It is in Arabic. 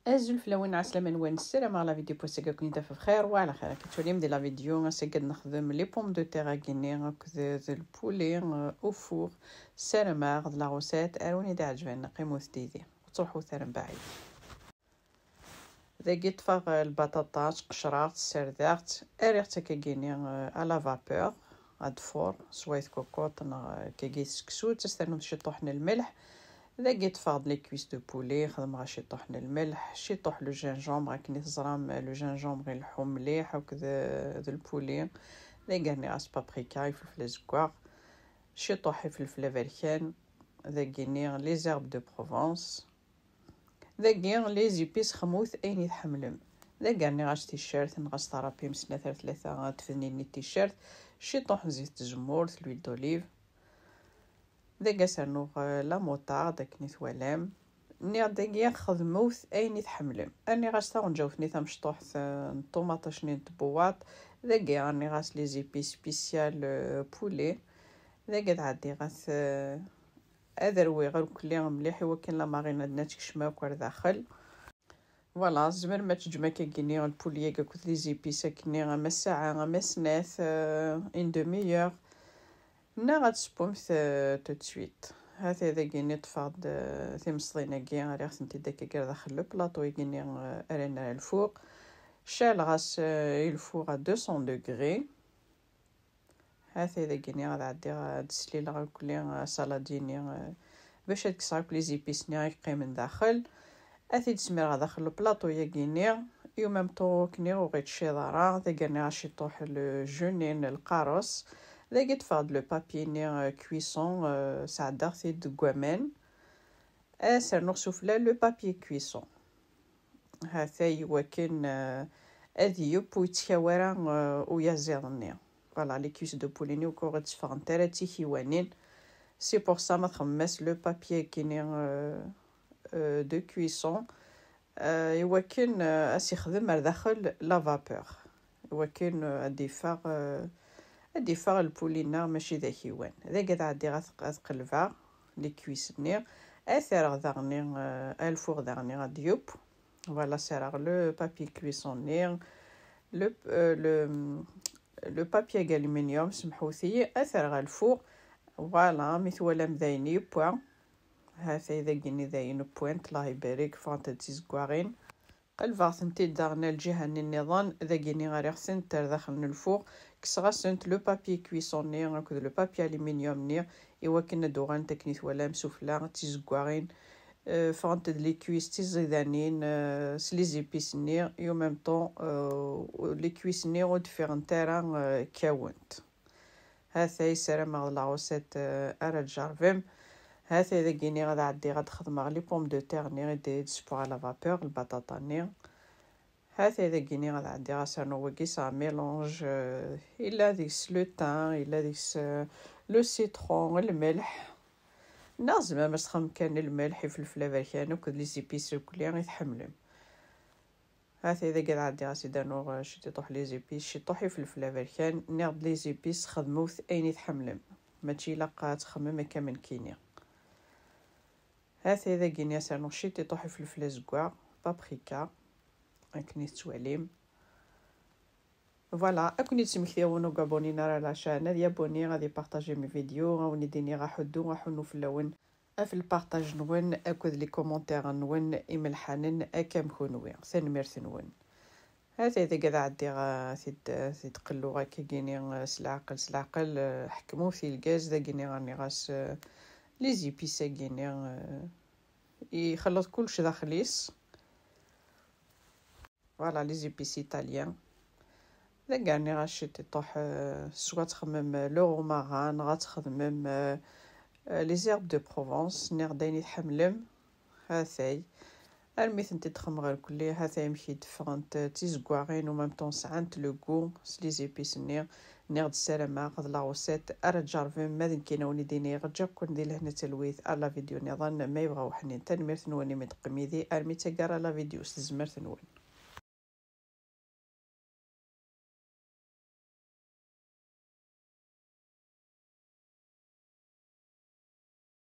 ازول فلاوين عسلامة نوان السلام على فيديو بوسيكا كنت في بخير وعلى خير. كتولي مدي لا فيديو غنسقد نخدم لي بوم دو تيغ كيني هكذا البولي او فور سلامة غد لا غوسيت اروني دا عجبنا قيموث ديدي وتروحو ثرم بعيد. ذاكي طفاغ البطاطاش قشرات سرداغت اريغتا كيني على فابور هاد فور سويت كوكوط كيجي سكسو تستنو شي طحن الملح. ذاكي طفاغ لي كويس دو بولي خدمغا شي طحن الملح شي طح لو جينجومبر كني تزرام لو جينجومبر يلحو مليح وكذا ذا البولي. ذاكي غاس بابريكا فلفل زكواغ شي طح فلفل افريكان ذاكي لي زيرب دو بروفونس ذاكي لي زيبيس خموث اين يتحملم. ذاكي غاش تيشيرت نغاس طرابي مسنا ثلاثة تفنيني التيشيرت شي طح زيت الزمور لويل دوليف. ذاكا سرنوغ لا موطارد كني ثوالام ني داكيا خدموث اين يتحملم. اني غاس تا نجاوثني تمشطوح الطوماطه شنين تبواط ذاكي راني غاس لي زيبي سبيسيال بولي. ذاكا تعدي غاس اذروي غير كلي مليح وكان لا مارينا دنات كشما كوار داخل فوالا زمر ما تجمع كيني البوليه كوت لي زيبي ساكني غا ساعه غا سناث ان دوميور نا غتسبوم تو تسويت. هذا ذاكي طفاد ثمصلينا كي غير خصنتي داك كير داخل لو بلاطو كيني ارينا الفوق شال غاس الفوق 200 دوغري. هذا ذاكي غادي عدي غادسلي لا كلي سالاديني باش هاد كصايب لي زيبيسني يقي من داخل اثيد سمير غا داخل البلاطو ياكيني يو ميم طو كني وغيت شيضارا ذاكي غاشي طوح الجونين القاروس ذاكي تفاد لو بابي ني كويسون ساعدا ثيد كوامان اسر نغسوفلا لو بابي كويسون. هذا يوكن اذي يبو يتكاورا ويا زيرني فوالا لي كويس دو بوليني وكو غتفغ نتالا تيكيوانين سي بور سا ما تخمس لو بابي كيني دو كويسون يوكن اسي خدم داخل لا فابور يوكن ادي فاغ البولينا ماشي ذا كيوان ذاك تعدي غتقلبها لي كويسني اثر غدغني الفوغ دغني غادي يوب فوالا سراغ لو بابي كويسونير لو بابي الومنيوم سمحوثي اثر غا الفوغ فوالا مثولا مذايني بوا هذا اذا كيني ذاين بوينت الله يبارك فانتاتيز كواغين قلبا ثنتي داغنا الجهه النظام ذا كيني غير سنتر داخل الفوق كسغا سنت لو بابي كويسوني هكذا لو بابي الومنيوم ني ايوا كنا دوغان تكنيت ولا مسوفلا تيزكواغين فانت لي كويس تيزيدانين سلي زيبيس ني يو ميم طون لي كويس ني او ديفيرنتيرا كاونت. هذا يسرم على لاوسيت ارا جارفيم. هذا اذا كيني غادا عدي غاد خدمه لي بوم دو تيغ ني غادي تسبو على فابور البطاطا ني. هذا اذا كيني غادا عدي غاسرنو وكيس ميلونج الا ديس لو تان الا ديس لو سيترون الملح نازم ما تخم كان الملح فلفل افريكان وكل لي زيبيس الكليه غيتحملهم. هذا اذا قاعد عدي غاسي دانو شي تطوح لي زيبيس شي طوحي فلفل افريكان ناض لي زيبيس خدموث اين يتحملهم ماشي لاقا تخمم كامل كينيا. هذا اذا كيني سرنو شي تطوحي فلفل زكواغ بابريكا اكني تواليم فوالا اكوني تسمكتيونو كابونينا على شانل يا بوني غادي بارطاجي مي فيديو غاوني ديني غاحدو غاحنو في اللون في البارطاج نون اكد لي كومونتير نون يملحانن اكام كونوي ثنمير ثنون. هذا اذا قاعد عدي غا ثيد قلو غا كيني سلعقل حكمو في الغاز ذا كيني راني غاس لي زيبيس كيني يخلط كلشي داخليس فوالا لي زيبيس ايطاليان. ذا راني غاشي تطوح سوا تخمم لو روماران غتخدمم لي زيرب دو بروفونس ني غداين يتحملم. هاثاي ارميت انت تخم غير كلي هاثاي يمشي دفرنت تيزكواغين و ميم طون سعنت لو كو سلي زيبيس ني غد السلامه غد لا غوسيت ارجارفين مادن كينوني ديني غجا كون دي لهنا تلويث على فيديو نظن ما يبغاو حنين تنمير ثنوني متقميدي ارميت كارا لا فيديو استزمر ثنون.